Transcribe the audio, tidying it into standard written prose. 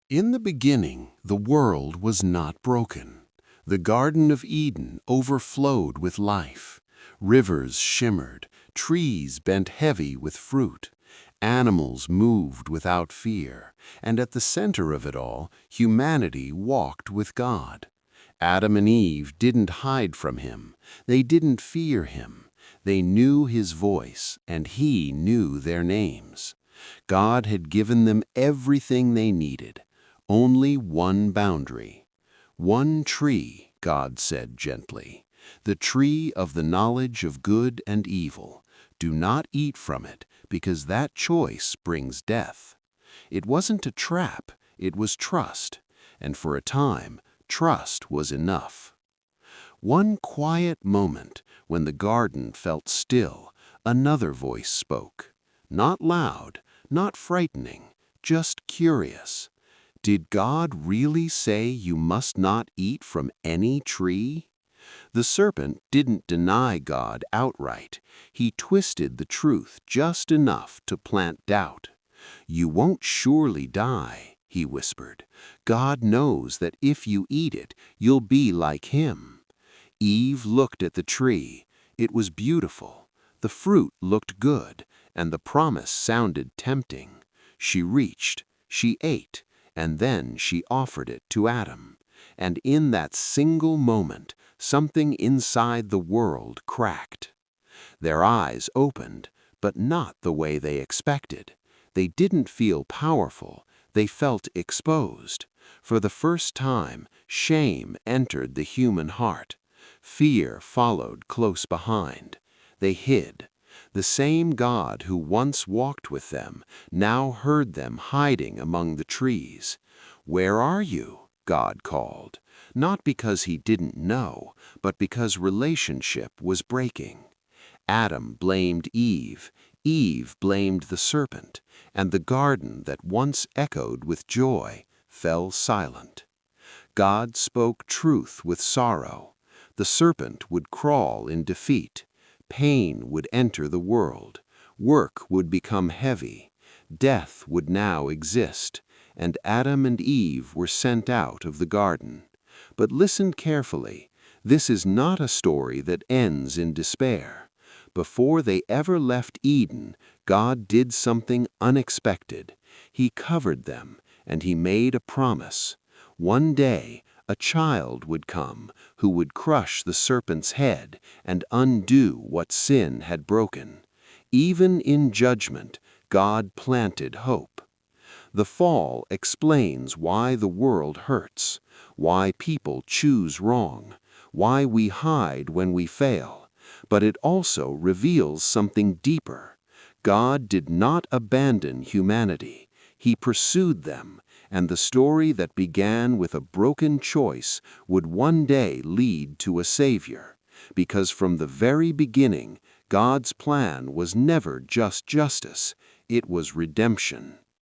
In the beginning, the world was not broken. The Garden of Eden overflowed with life. Rivers shimmered, trees bent heavy with fruit. Animals moved without fear, and at the center of it all, humanity walked with God. Adam and Eve didn't hide from him. They didn't fear him. They knew his voice, and he knew their names. God had given them everything they needed. Only one boundary. One tree, God said gently. The tree of the knowledge of good and evil. Do not eat from it, because that choice brings death. It wasn't a trap, it was trust. And for a time, trust was enough. One quiet moment, when the garden felt still, another voice spoke. Not loud, not frightening, just curious. Did God really say you must not eat from any tree? The serpent didn't deny God outright. He twisted the truth just enough to plant doubt. You won't surely die, he whispered. God knows that if you eat it, you'll be like him. Eve looked at the tree. It was beautiful. The fruit looked good, and the promise sounded tempting. She reached, she ate, and then she offered it to Adam. And in that single moment, something inside the world cracked. Their eyes opened, but not the way they expected. They didn't feel powerful, they felt exposed. For the first time, shame entered the human heart. Fear followed close behind. They hid. The same God who once walked with them now heard them hiding among the trees. "Where are you?" God called, not because he didn't know, but because relationship was breaking. Adam blamed Eve, Eve blamed the serpent, and the garden that once echoed with joy fell silent. God spoke truth with sorrow. The serpent would crawl in defeat. Pain would enter the world. Work would become heavy. Death would now exist, and Adam and Eve were sent out of the garden. But listen carefully. This is not a story that ends in despair. Before they ever left Eden, God did something unexpected. He covered them, and he made a promise. One day, a child would come who would crush the serpent's head and undo what sin had broken. Even in judgment, God planted hope. The fall explains why the world hurts, why people choose wrong, why we hide when we fail. But it also reveals something deeper. God did not abandon humanity. He pursued them, and the story that began with a broken choice would one day lead to a Savior. Because from the very beginning, God's plan was never just justice, it was redemption.